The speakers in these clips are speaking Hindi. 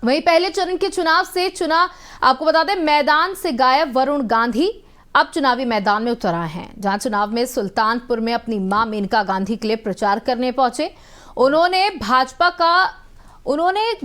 वहीं पहले चरण के चुनाव से आपको बता दें, मैदान से गायब वरुण गांधी अब चुनावी मैदान में उतर आए हैं, जहां चुनाव में सुल्तानपुर में अपनी मां मेनका गांधी के लिए प्रचार करने पहुंचे। उन्होंने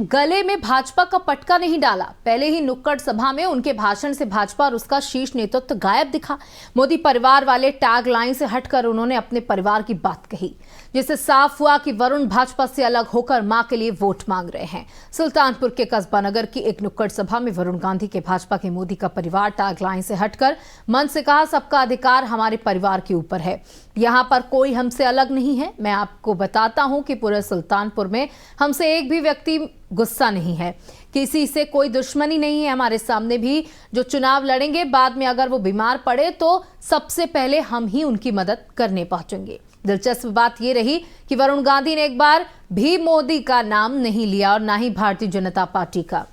गले में भाजपा का पटका नहीं डाला। पहले ही नुक्कड़ सभा में उनके भाषण से भाजपा और उसका शीर्ष नेतृत्व गायब दिखा। मोदी परिवार वाले टैग लाइन से हटकर उन्होंने अपने परिवार की बात कही, जिससे साफ हुआ कि वरुण भाजपा से अलग होकर मां के लिए वोट मांग रहे हैं। सुल्तानपुर के कस्बा नगर की एक नुक्कड़ सभा में वरुण गांधी के भाजपा के मोदी का परिवार टैग लाइन से हटकर मन से कहा, सबका अधिकार हमारे परिवार के ऊपर है, यहाँ पर कोई हमसे अलग नहीं है। मैं आपको बताता हूं कि पूरे सुल्तानपुर में हमसे एक भी व्यक्ति गुस्सा नहीं है, किसी से कोई दुश्मनी नहीं है। हमारे सामने भी जो चुनाव लड़ेंगे, बाद में अगर वो बीमार पड़े तो सबसे पहले हम ही उनकी मदद करने पहुंचेंगे। दिलचस्प बात यह रही कि वरुण गांधी ने एक बार भी मोदी का नाम नहीं लिया और ना ही भारतीय जनता पार्टी का।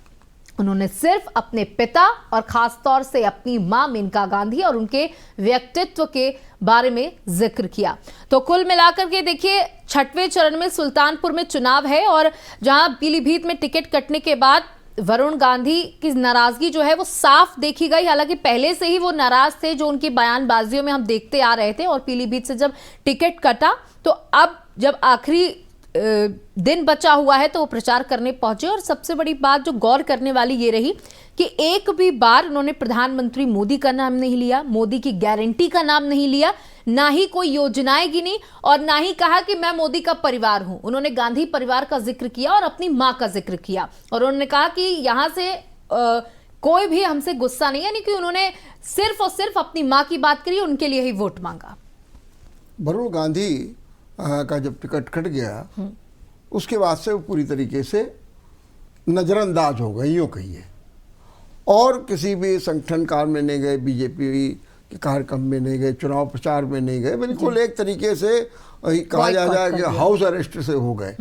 उन्होंने सिर्फ अपने पिता और खास तौर से अपनी मां मेनका गांधी और उनके व्यक्तित्व के बारे में जिक्र किया। तो कुल मिलाकर के देखिए, 6वें चरण में सुल्तानपुर में चुनाव है और जहां पीलीभीत में टिकट कटने के बाद वरुण गांधी की नाराजगी जो है वो साफ देखी गई। हालांकि पहले से ही वो नाराज थे, जो उनकी बयानबाजियों में हम देखते आ रहे थे। और पीलीभीत से जब टिकट कटा तो अब जब आखिरी दिन बचा हुआ है तो वो प्रचार करने पहुंचे। और सबसे बड़ी बात जो गौर करने वाली ये रही कि एक भी बार उन्होंने प्रधानमंत्री मोदी का नाम नहीं लिया, मोदी की गारंटी का नाम नहीं लिया, ना ही कोई योजनाएं गिनी और ना ही कहा कि मैं मोदी का परिवार हूं। उन्होंने गांधी परिवार का जिक्र किया और अपनी मां का जिक्र किया और उन्होंने कहा कि यहां से कोई भी हमसे गुस्सा नहीं, यानी कि उन्होंने सिर्फ और सिर्फ अपनी मां की बात करी, उनके लिए ही वोट मांगा। वरुण गांधी का जब टिकट कट गया उसके बाद से वो पूरी तरीके से नज़रअंदाज हो गए, यूँ कहिए, और किसी भी संगठन कार में नहीं गए, बीजेपी के कार्यक्रम में नहीं गए, चुनाव प्रचार में नहीं गए, बिल्कुल एक तरीके से कहा जाए कि हाउस अरेस्ट से हो गए।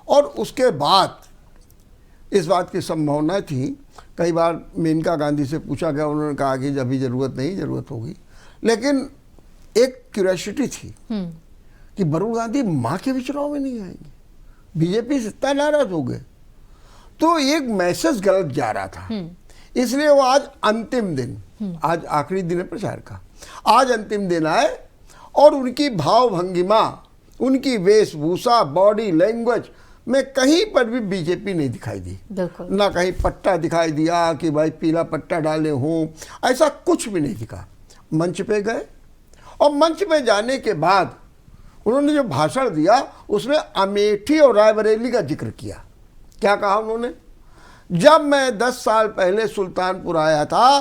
और उसके बाद इस बात की संभावना थी, कई बार मेनका गांधी से पूछा गया, उन्होंने कहा कि अभी ज़रूरत नहीं, ज़रूरत होगी, लेकिन एक क्यूरियोसिटी थी कि वरुण गांधी मां के भी चुनाव में नहीं आएंगे, बीजेपी से इतना नाराज हो गए, तो एक मैसेज गलत जा रहा था। इसलिए वो आज अंतिम दिन, आज आखिरी दिन है प्रचार का, आज अंतिम दिन आए और उनकी भाव भंगिमा, उनकी वेशभूषा, बॉडी लैंग्वेज में कहीं पर भी बीजेपी नहीं दिखाई दी। ना कहीं पट्टा दिखाई दिया कि भाई पीला पट्टा डाले हों, ऐसा कुछ भी नहीं दिखा। मंच पे गए और मंच पे जाने के बाद उन्होंने जो भाषण दिया उसमें अमेठी और रायबरेली का जिक्र किया। क्या कहा उन्होंने? जब मैं 10 साल पहले सुल्तानपुर आया था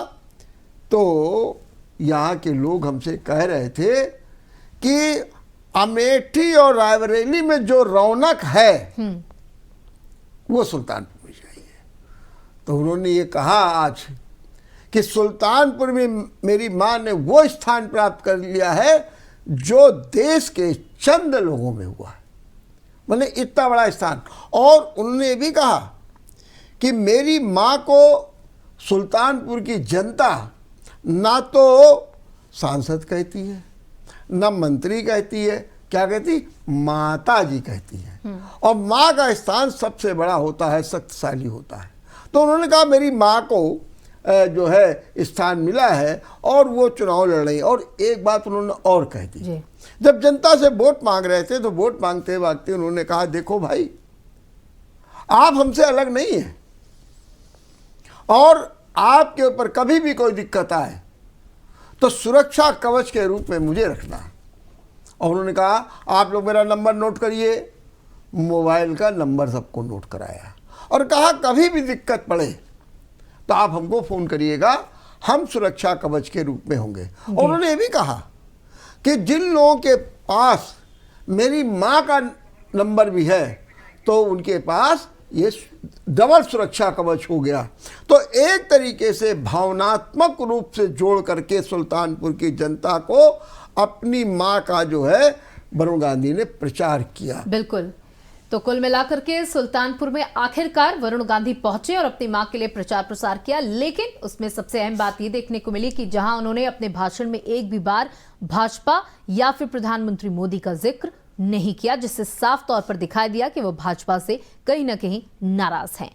तो यहाँ के लोग हमसे कह रहे थे कि अमेठी और रायबरेली में जो रौनक है वो सुल्तानपुर में चाहिए। तो उन्होंने ये कहा आज कि सुल्तानपुर में मेरी माँ ने वो स्थान प्राप्त कर लिया है जो देश के चंद लोगों में हुआ है, मैंने इतना बड़ा स्थान। और उन्होंने भी कहा कि मेरी माँ को सुल्तानपुर की जनता ना तो सांसद कहती है, ना मंत्री कहती है, क्या कहती? माता जी कहती है। और माँ का स्थान सबसे बड़ा होता है, शक्तिशाली होता है। तो उन्होंने कहा मेरी माँ को जो है स्थान मिला है और वो चुनाव लड़ रही। और एक बात उन्होंने और कह दी, जब जनता से वोट मांग रहे थे तो वोट मांगते वक्त उन्होंने कहा, देखो भाई, आप हमसे अलग नहीं हैं और आपके ऊपर कभी भी कोई दिक्कत आए तो सुरक्षा कवच के रूप में मुझे रखना। और उन्होंने कहा आप लोग मेरा नंबर नोट करिए, मोबाइल का नंबर सबको नोट कराया और कहा कभी भी दिक्कत पड़े तो आप हमको फ़ोन करिएगा, हम सुरक्षा कवच के रूप में होंगे। और उन्होंने ये भी कहा कि जिन लोगों के पास मेरी माँ का नंबर भी है तो उनके पास ये डबल सुरक्षा कवच हो गया। तो एक तरीके से भावनात्मक रूप से जोड़ करके सुल्तानपुर की जनता को अपनी माँ का जो है वरुण गांधी ने प्रचार किया। बिल्कुल। तो कुल मिलाकर के सुल्तानपुर में आखिरकार वरुण गांधी पहुंचे और अपनी मां के लिए प्रचार प्रसार किया, लेकिन उसमें सबसे अहम बात यह देखने को मिली कि जहां उन्होंने अपने भाषण में एक भी बार भाजपा या फिर प्रधानमंत्री मोदी का जिक्र नहीं किया, जिससे साफ तौर पर दिखाई दिया कि वो भाजपा से कहीं ना कहीं नाराज हैं।